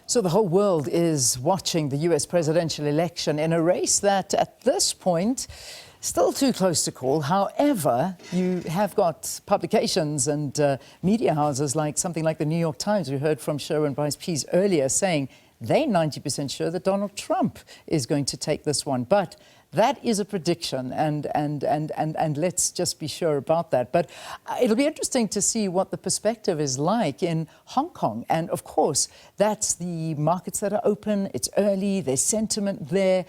So the whole world is watching the US presidential election in a race that, at this point, still too close to call. However, you have got publications and media houses like something like the New York Times. We heard from Sherwin Bryce Pease earlier saying they're 90% sure that Donald Trump is going to take this one. But that is a prediction, and let's just be sure about that. But it'll be interesting to see what the perspective is like in Hong Kong. And of course, that's the markets that are open. It's early. There's sentiment there.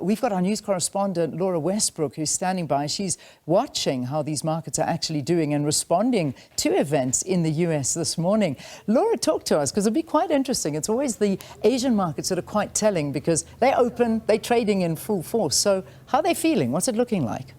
We've got our news correspondent, Laura Westbrook, who's standing by. She's watching how these markets are actually doing and responding to events in the US this morning. Laura, talk to us, because it'll be quite interesting. It's always the Asian markets that are quite telling because they're open, they're trading in full force. So how are they feeling? What's it looking like?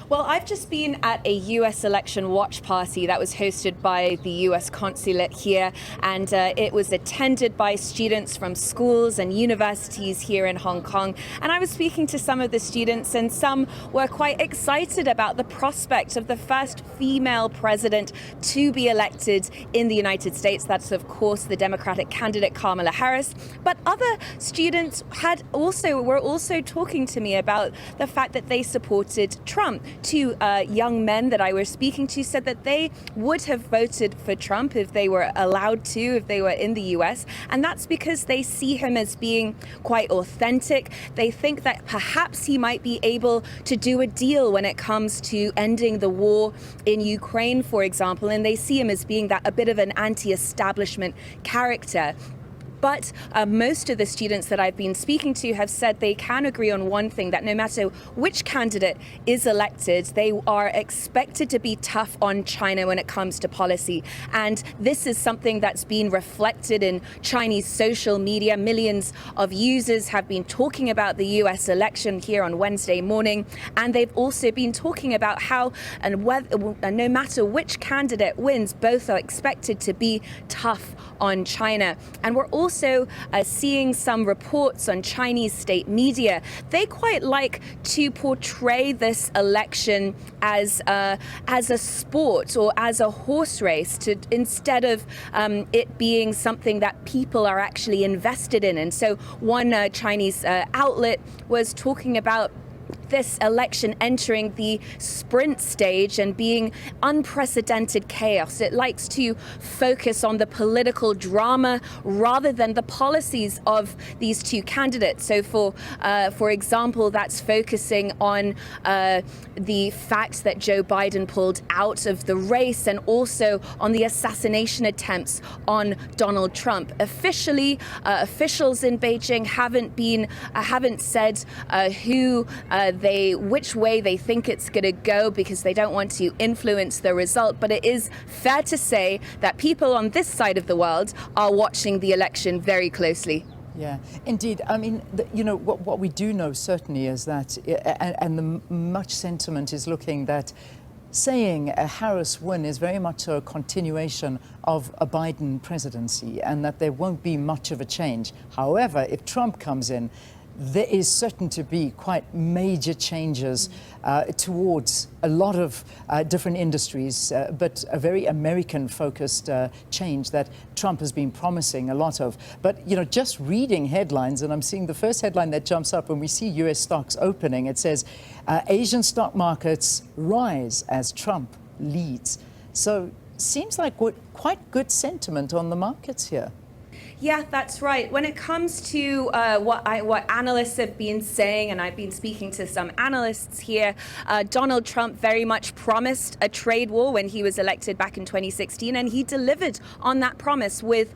Well, I've just been at a US election watch party that was hosted by the US consulate here, and it was attended by students from schools and universities here in Hong Kong. And I was speaking to some of the students, and some were quite excited about the prospect of the first female president to be elected in the United States. That's, of course, the Democratic candidate Kamala Harris. But other students were also talking to me about the fact that they supported Trump. Two young men that I was speaking to said that they would have voted for Trump if they were allowed to, if they were in the US. And that's because they see him as being quite authentic. They think that perhaps he might be able to do a deal when it comes to ending the war in Ukraine, for example. And they see him as being a bit of an anti-establishment character. But most of the students that I've been speaking to have said they can agree on one thing, that no matter which candidate is elected, they are expected to be tough on China when it comes to policy. And this is something that's been reflected in Chinese social media. Millions of users have been talking about the US election here on Wednesday morning. And they've also been talking about how no matter which candidate wins, both are expected to be tough on China. And we're also seeing some reports on Chinese state media. They quite like to portray this election as a sport or as a horse race, instead of it being something that people are actually invested in. And so one Chinese outlet was talking about this election entering the sprint stage and being unprecedented chaos. It likes to focus on the political drama rather than the policies of these two candidates. So for example, that's focusing on the fact that Joe Biden pulled out of the race, and also on the assassination attempts on Donald Trump. Officially, officials in Beijing haven't said which way they think it's going to go, because they don't want to influence the result. But it is fair to say that people on this side of the world are watching the election very closely. Yeah, indeed. I mean, what we do know certainly is that, and the much sentiment is looking that saying a Harris win is very much a continuation of a Biden presidency, and that there won't be much of a change. However, if Trump comes in, there is certain to be quite major changes towards a lot of different industries, but a very American-focused change that Trump has been promising a lot of. But, just reading headlines, and I'm seeing the first headline that jumps up when we see US stocks opening, it says, Asian stock markets rise as Trump leads. So seems like quite good sentiment on the markets here. Yeah, that's right. When it comes to what analysts have been saying, and I've been speaking to some analysts here, Donald Trump very much promised a trade war when he was elected back in 2016, and he delivered on that promise with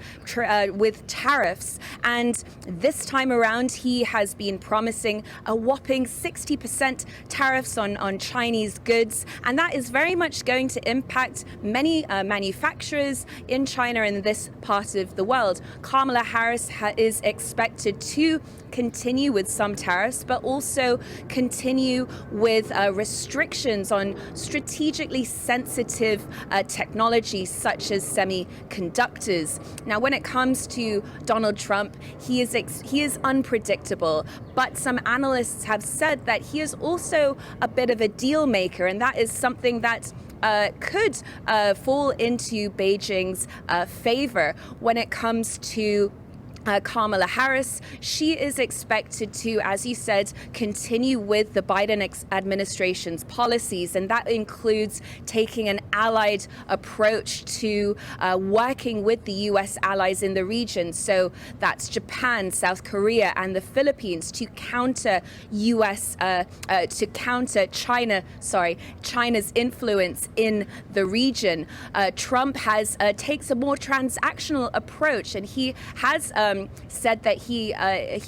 tariffs. And this time around, he has been promising a whopping 60% tariffs on Chinese goods, and that is very much going to impact many manufacturers in China and this part of the world. Kamala Harris is expected to continue with some tariffs, but also continue with restrictions on strategically sensitive technology such as semiconductors. Now, when it comes to Donald Trump, he is unpredictable, but some analysts have said that he is also a bit of a deal maker, and that is something that could fall into Beijing's favor when it comes to Kamala Harris, she is expected to, as you said, continue with the Biden administration's policies, and that includes taking an allied approach to working with the U.S. allies in the region. So that's Japan, South Korea, and the Philippines to counter China's influence in the region. Trump takes a more transactional approach, and he has said that he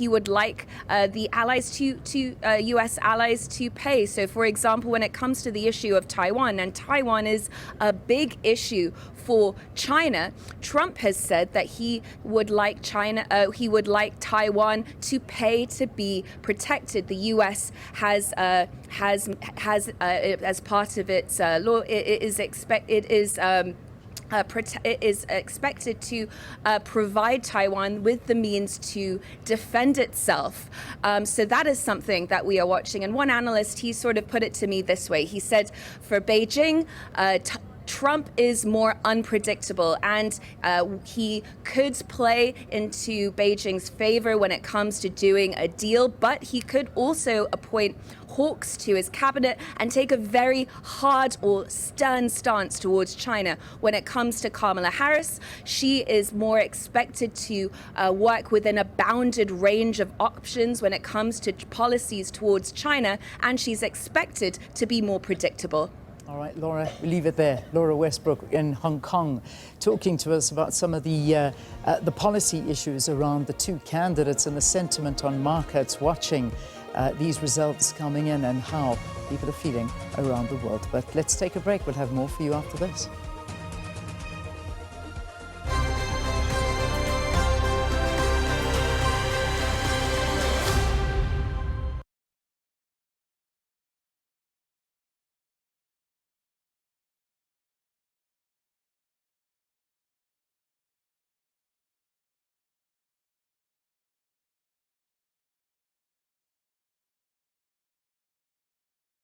would like the allies U.S. allies to pay. So, for example, when it comes to the issue of Taiwan, and Taiwan is a big issue for China, Trump has said that he would like Taiwan to pay to be protected. The U.S. has as part of its law, it is expected to provide Taiwan with the means to defend itself. So that is something that we are watching. And one analyst, he sort of put it to me this way. He said, for Beijing, Trump is more unpredictable, and he could play into Beijing's favor when it comes to doing a deal, but he could also appoint hawks to his cabinet and take a very hard or stern stance towards China. When it comes to Kamala Harris, she is more expected to work within a bounded range of options when it comes to policies towards China, and she's expected to be more predictable. All right, Laura, we'll leave it there. Laura Westbrook in Hong Kong, talking to us about some of the policy issues around the two candidates and the sentiment on markets, watching these results coming in and how people are feeling around the world. But let's take a break. We'll have more for you after this.